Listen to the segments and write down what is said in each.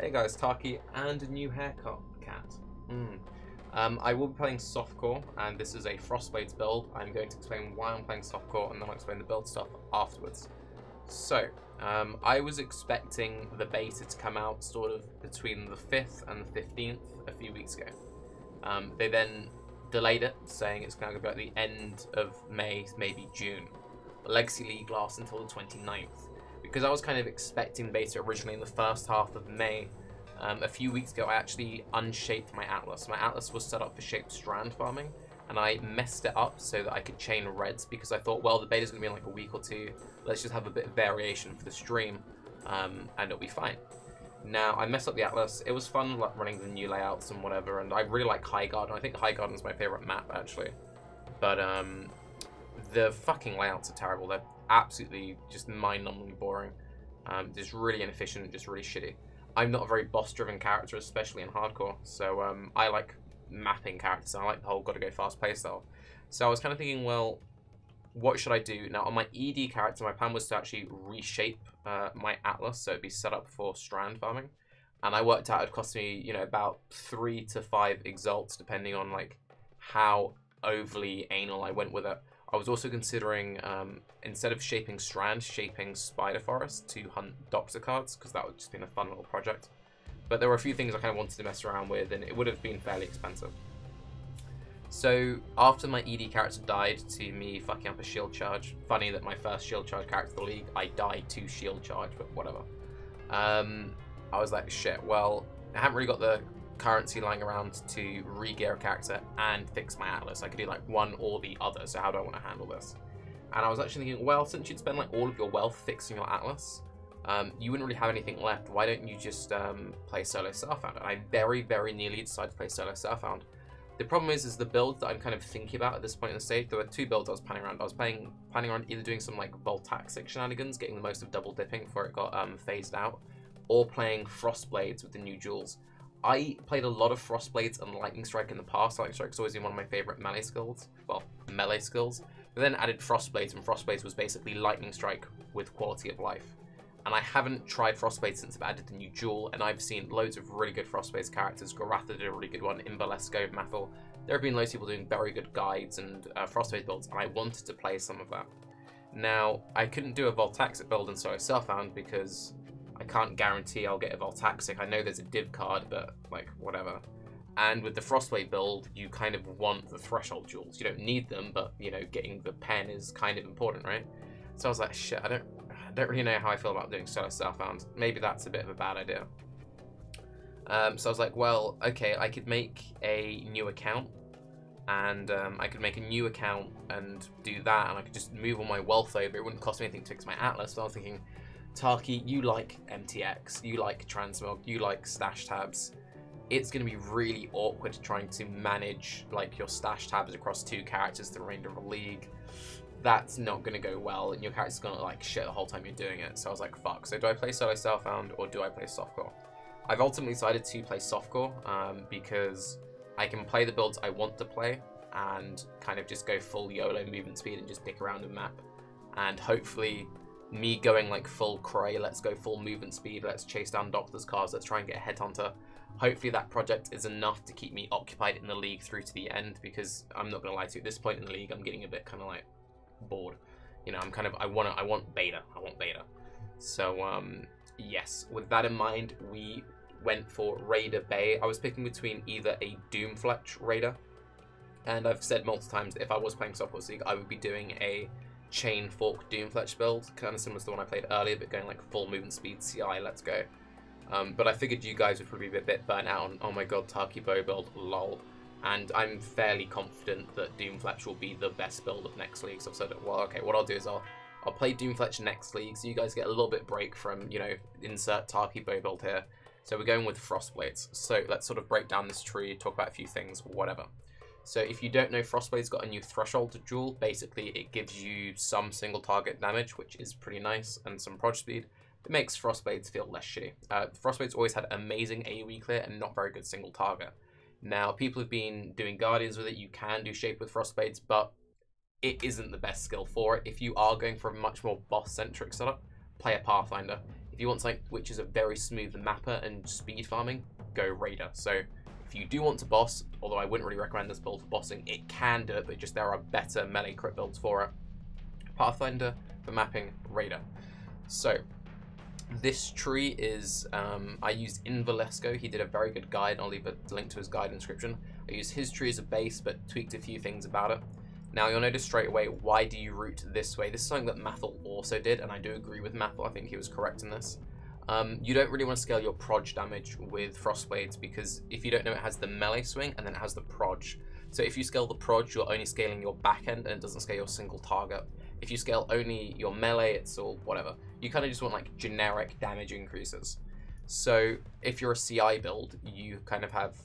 Hey guys, Tarke and a new haircut, cat. I will be playing softcore, and this is a Frostblades build. I'm going to explain why I'm playing softcore, and then I'll explain the build stuff afterwards. So, I was expecting the beta to come out sort of between the 5th and the 15th a few weeks ago. They then delayed it, saying it's going to be at the end of May, maybe June. The Legacy League lasts until the 29th. Because I was kind of expecting beta originally in the first half of May, a few weeks ago I actually unshaped my atlas. My atlas was set up for shaped strand farming, and I messed it up so that I could chain reds because I thought, well, the beta's going to be in like a week or two, let's just have a bit of variation for the stream, and it'll be fine. Now, I messed up the atlas. It was fun like running the new layouts and whatever, and I really like High Garden. I think High Garden is my favourite map, actually. But the fucking layouts are terrible. They're absolutely just mind-numbingly boring. Just really inefficient, just really shitty. I'm not a very boss-driven character, especially in hardcore, so I like mapping characters, and I like the whole gotta-go fast playstyle. So I was kind of thinking, well, what should I do? Now, on my ED character, my plan was to actually reshape my atlas, so it'd be set up for strand farming. And I worked out it'd cost me, you know, about 3 to 5 exalts, depending on, like, how overly anal I went with it. I was also considering, instead of shaping strand, shaping spider forest to hunt doctor cards, because that would just been a fun little project. But there were a few things I kind of wanted to mess around with, and it would have been fairly expensive. So after my ED character died to me fucking up a shield charge, funny that my first shield charge character in the league, I died to shield charge, but whatever. I was like, shit, well, I haven't really got the currency lying around to re-gear a character and fix my atlas. I could do like one or the other, so how do I want to handle this? And I was actually thinking, well, since you'd spend like all of your wealth fixing your atlas, you wouldn't really have anything left. Why don't you just play solo Starfound? And I very, very nearly decided to play solo Starfound. The problem is the build that I'm kind of thinking about at this point in the stage. There were two builds I was planning around. I was planning on either doing some like Voltaxic shenanigans, getting the most of double dipping before it got phased out, or playing Frostblades with the new jewels. I played a lot of Frostblades and Lightning Strike in the past. Lightning Strike's always been one of my favourite melee skills. Well, melee skills. But then added Frostblades, and Frostblades was basically Lightning Strike with quality of life. And I haven't tried Frostblades since I've added the new jewel, and I've seen loads of really good Frostblades characters. Goratha did a really good one, Imbalesco, Mathil. There have been loads of people doing very good guides and Frostblade builds, and I wanted to play some of that. Now, I couldn't do a Voltaxic build in Solo Starfound because I can't guarantee I'll get a Voltaxic. I know there's a div card, but like, whatever. And with the Frostblade build, you kind of want the threshold jewels. You don't need them, but, you know, getting the pen is kind of important, right? So I was like, shit, I don't really know how I feel about doing Solo Starfound. Maybe that's a bit of a bad idea. So I was like, well, okay, I could make a new account, and I could make a new account and do that, and I could just move all my wealth over. It wouldn't cost me anything to fix my atlas. So I was thinking, Tarke, you like MTX, you like Transmog, you like stash tabs. It's going to be really awkward trying to manage like your stash tabs across 2 characters the remainder of a league. That's not going to go well, and your character's going to look like shit the whole time you're doing it. So I was like, fuck. So do I play Solo Starfound or do I play softcore? I've ultimately decided to play softcore because I can play the builds I want to play and kind of just go full YOLO movement speed and just pick around the map. And hopefully me going like full cray, let's go full movement speed, let's chase down Doctor's cards, let's try and get a headhunter. Hopefully that project is enough to keep me occupied in the league through to the end, because I'm not going to lie to you, at this point in the league I'm getting a bit kind of like bored. You know, I'm kind of, I want beta. So yes, with that in mind, we went for Raider Bay. I was picking between either a Doomfletch Raider, and I've said multiple times that if I was playing Software League, I would be doing a Chain Fork Doomfletch build, kind of similar to the one I played earlier, but going like full movement speed, CI, let's go. But I figured you guys would probably be a bit burnt out on, oh my god, Tarke bow build, lol. And I'm fairly confident that Doomfletch will be the best build of next league. So I've said, well, okay, what I'll do is I'll play Doomfletch next league, so you guys get a little bit break from, you know, insert Tarke bow build here. So we're going with Frostblades. So let's sort of break down this tree, talk about a few things, whatever. So if you don't know, Frostblades got a new threshold jewel. Basically, it gives you some single target damage, which is pretty nice, and some proj speed. It makes Frostblades feel less shitty. Frostblades always had amazing AoE clear and not very good single target. Now, people have been doing Guardians with it. You can do Shape with Frostblades, but it isn't the best skill for it. If you are going for a much more boss-centric setup, play a Pathfinder. If you want something which is a very smooth mapper and speed farming, go Raider. So if you do want to boss, although I wouldn't really recommend this build for bossing, it can do it, but just there are better melee crit builds for it. Pathfinder, for mapping, Raider. So this tree is, I used Invalesco. He did a very good guide. I'll leave a link to his guide in the description. I used his tree as a base, but tweaked a few things about it. Now you'll notice straight away, why do you route this way? This is something that Mathel also did, and I do agree with Mathel. I think he was correct in this. You don't really want to scale your proj damage with Frostblades, because if you don't know, it has the melee swing and then it has the proj. So if you scale the proj, you're only scaling your back end and it doesn't scale your single target. If you scale only your melee, it's all whatever. You kind of just want like generic damage increases. So if you're a CI build, you kind of have,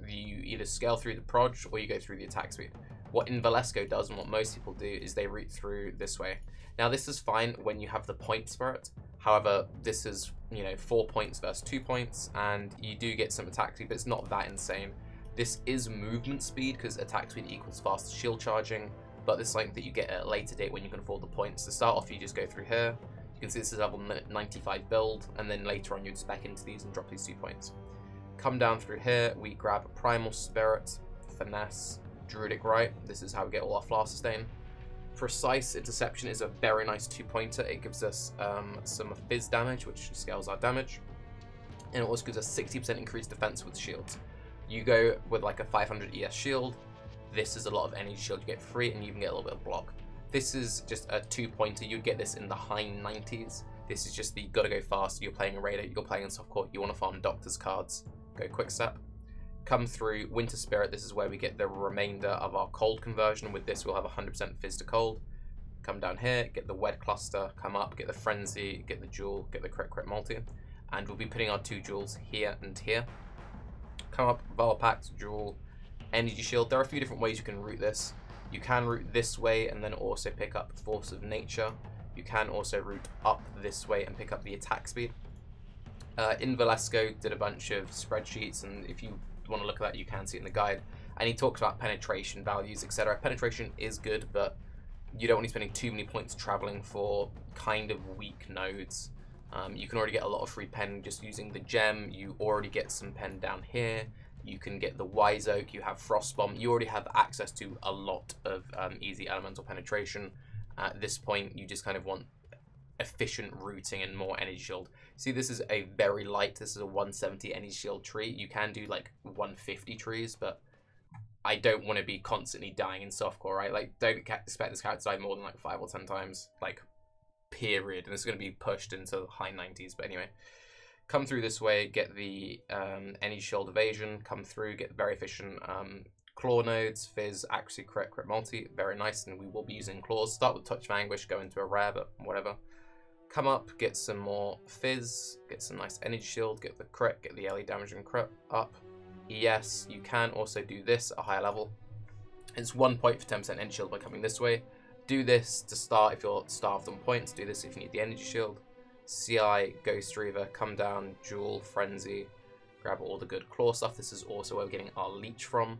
you either scale through the proj or you go through the attack speed. What Invalesco does and what most people do is they route through this way. Now this is fine when you have the points for it. However, this is, you know, 4 points versus 2 points, and you do get some attack speed, but it's not that insane. This is movement speed because attack speed equals fast shield charging, but this is something that you get at a later date when you can afford the points. To start off, you just go through here. You can see this is level 95 build, and then later on you'd spec into these and drop these 2 points. Come down through here, we grab a Primal Spirit, Finesse, Druidic Rite. This is how we get all our Flask Sustain. Precise Interception is a very nice 2-pointer. It gives us some Fizz damage, which scales our damage. And it also gives us 60% increased defense with shields. You go with like a 500 ES shield. This is a lot of energy shield you get free, and you can get a little bit of block. This is just a 2-pointer. You'd get this in the high 90s. This is just the gotta go fast. You're playing a Raider, you're playing in softcore, you want to farm Doctor's cards. Go Quick Step. Come through Winter Spirit. This is where we get the remainder of our cold conversion. With this, we'll have 100% fizz to cold. Come down here, get the Wed Cluster, come up, get the Frenzy, get the Jewel, get the Crit Multi. And we'll be putting our 2 jewels here and here. Come up, Val Pact, Jewel, Energy Shield. There are a few different ways you can route this. You can route this way and then also pick up Force of Nature. You can also route up this way and pick up the attack speed. Invalesco did a bunch of spreadsheets, and if you want to look at that, you can see it in the guide, and he talks about penetration values, etc. Penetration is good, but you don't want to be spending too many points traveling for kind of weak nodes. You can already get a lot of free pen just using the gem. You already get some pen down here. You can get the Wise Oak, you have Frostbomb. You already have access to a lot of easy elemental penetration. At this point, you just kind of want efficient routing and more energy shield. See, this is a very light, this is a 170 energy shield tree. You can do like 150 trees, but I don't want to be constantly dying in softcore, right? Like, don't expect this character to die more than like 5 or 10 times, like, period. And it's going to be pushed into the high 90s, but anyway. Come through this way, get the energy shield evasion, come through, get very efficient claw nodes, fizz, accuracy, crit multi, very nice, and we will be using claws. Start with Touch of Anguish, go into a rare, but whatever. Come up, get some more fizz, get some nice energy shield, get the crit, get the LE damage and crit up. Yes, you can also do this at a higher level. It's 1 point for 10% energy shield by coming this way. Do this to start if you're starved on points. Do this if you need the energy shield. CI, Ghost Reaver, come down, Jewel, Frenzy, grab all the good claw stuff. This is also where we're getting our leech from.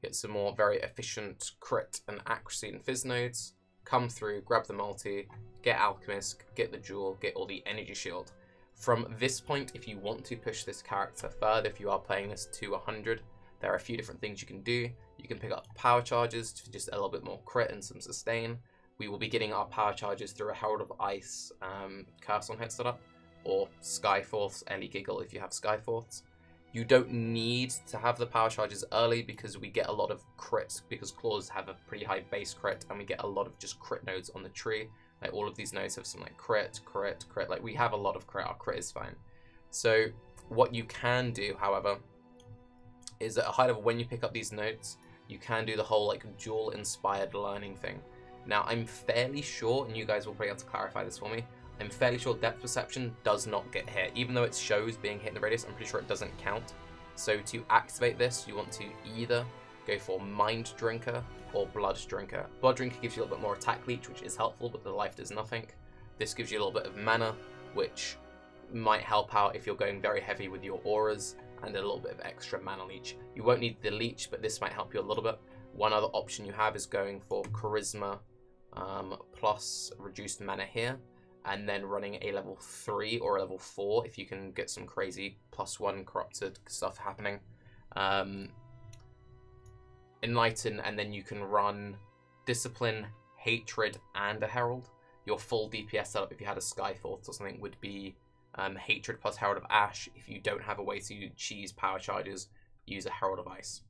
Get some more very efficient crit and accuracy and fizz nodes. Come through, grab the multi, get Alchemist, get the Jewel, get all the energy shield. From this point, if you want to push this character further, if you are playing this to 100, there are a few different things you can do. You can pick up power charges to just a little bit more crit and some sustain. We will be getting our power charges through a Herald of Ice curse on hit setup, or Skyforce, Ellie Giggle if you have Skyforce. You don't need to have the power charges early because we get a lot of crits, because claws have a pretty high base crit, and we get a lot of just crit nodes on the tree. Like, all of these nodes have some like crit. Like, we have a lot of crit. Our crit is fine. So what you can do, however, is at a high level, when you pick up these nodes, you can do the whole like dual inspired learning thing. Now, I'm fairly sure, and you guys will probably have to clarify this for me, I'm fairly sure depth perception does not get hit. Even though it shows being hit in the radius, I'm pretty sure it doesn't count. So to activate this, you want to either go for Mind Drinker or Blood Drinker. Blood Drinker gives you a little bit more attack leech, which is helpful, but the life does nothing. This gives you a little bit of mana, which might help out if you're going very heavy with your auras, and a little bit of extra mana leech. You won't need the leech, but this might help you a little bit. One other option you have is going for Charisma plus reduced mana here, and then running a level 3 or a level 4 if you can get some crazy +1 corrupted stuff happening. Enlighten, and then you can run Discipline, Hatred, and a Herald. Your full DPS setup, if you had a Skyforce or something, would be Hatred plus Herald of Ash. If you don't have a way to cheese power charges, use a Herald of Ice.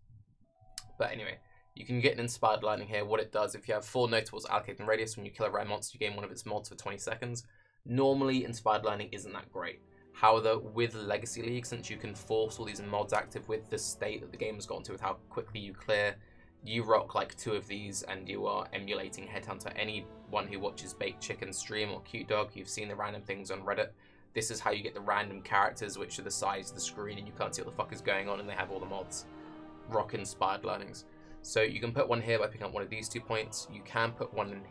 But anyway, you can get an Inspired Lightning here. What it does, if you have 4 notables allocating radius, when you kill a rare monster, you gain one of its mods for 20 seconds. Normally, Inspired Lightning isn't that great. However, with Legacy League, since you can force all these mods active with the state that the game has gotten to with how quickly you clear, you rock like 2 of these and you are emulating Headhunter. Anyone who watches Baked Chicken stream or Cute Dog, you've seen the random things on Reddit. This is how you get the random characters which are the size of the screen and you can't see what the fuck is going on, and they have all the mods. Rock Inspired Learnings. So you can put one here by picking up one of these 2 points. You can put one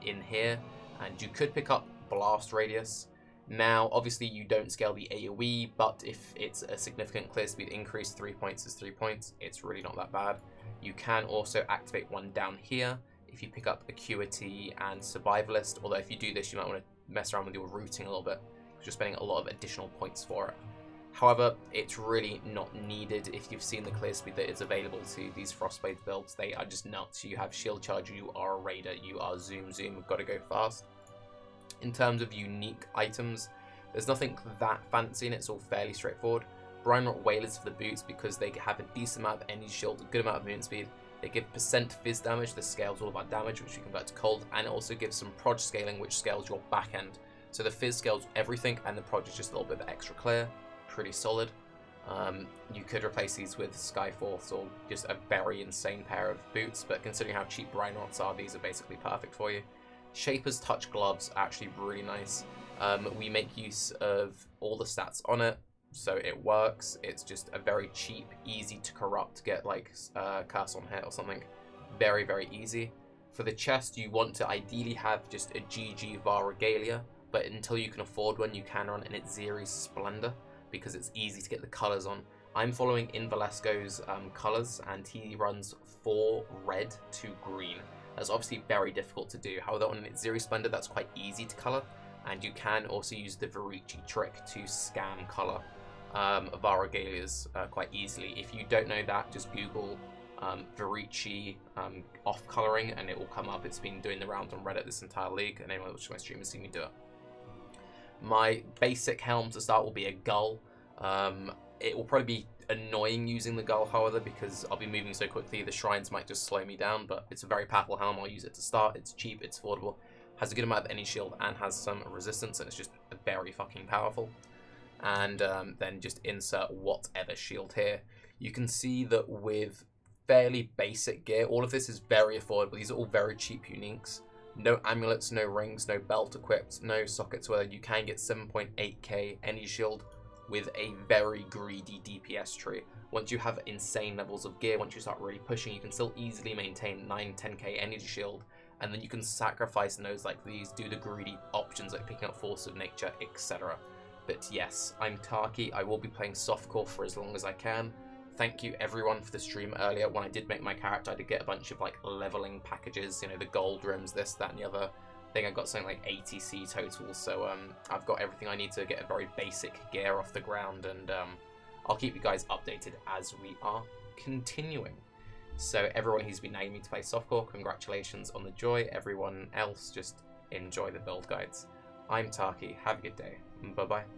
in here, and you could pick up Blast Radius. Now, obviously, you don't scale the AoE, but if it's a significant clear speed increase, 3 points is 3 points. It's really not that bad. You can also activate one down here if you pick up Acuity and Survivalist, although if you do this, you might want to mess around with your routing a little bit, because you're spending a lot of additional points for it. However, it's really not needed if you've seen the clear speed that is available to these Frostblades builds. They are just nuts. You have Shield Charge, you are a Raider, you are Zoom, you've got to go fast. In terms of unique items, there's nothing that fancy and it's all fairly straightforward. Brine Rot Whalers for the boots because they have a decent amount of energy shield, a good amount of movement speed. They give % fizz damage, the scale's all about damage, which you convert to cold, and it also gives some proj scaling, which scales your back end. So the fizz scales everything, and the proj is just a little bit of extra clear. Pretty solid. You could replace these with Skyforce or just a very insane pair of boots, but considering how cheap Brine Rots are, these are basically perfect for you. Shaper's Touch gloves are actually really nice. We make use of all the stats on it, so it works. It's just a very cheap, easy to corrupt, get like Curse on Hit or something. Very, very easy. For the chest, you want to ideally have just a GG Var Regalia, but until you can afford one, you can run an Itziri's Splendor, because it's easy to get the colours on. I'm following Invalesco's colours, and he runs 4 red, 2 green. That's obviously very difficult to do. However, on an Itziri Splendor, that's quite easy to colour, and you can also use the Verici trick to scam colour Varregalias quite easily. If you don't know that, just Google Verici off-colouring, and it will come up. It's been doing the rounds on Reddit this entire league, and anyone watching my stream has seen me do it. My basic helm to start will be a Gull. It will probably be annoying using the Gull, however, because I'll be moving so quickly, the shrines might just slow me down, but it's a very powerful helm. I'll use it to start. It's cheap, it's affordable, has a good amount of energy shield, and has some resistance, and it's just very fucking powerful. And then just insert whatever shield here. You can see that with fairly basic gear, all of this is very affordable. These are all very cheap uniques. No amulets, no rings, no belt equipped, no sockets, where you can get 7.8k energy shield with a very greedy DPS tree. Once you have insane levels of gear, once you start really pushing, you can still easily maintain 9-10k energy shield, and then you can sacrifice nodes like these, do the greedy options like picking up Force of Nature, etc. But yes, I'm Tarke. I will be playing softcore for as long as I can. Thank you everyone for the stream earlier. When I did make my character, I did get a bunch of like leveling packages, you know, the gold rims, this, that, and the other. I think I got something like 80C total, so I've got everything I need to get a very basic gear off the ground, and I'll keep you guys updated as we are continuing. So everyone who's been nagging me to play softcore, congratulations on the joy. Everyone else, just enjoy the build guides. I'm Tarke. Have a good day. Bye-bye.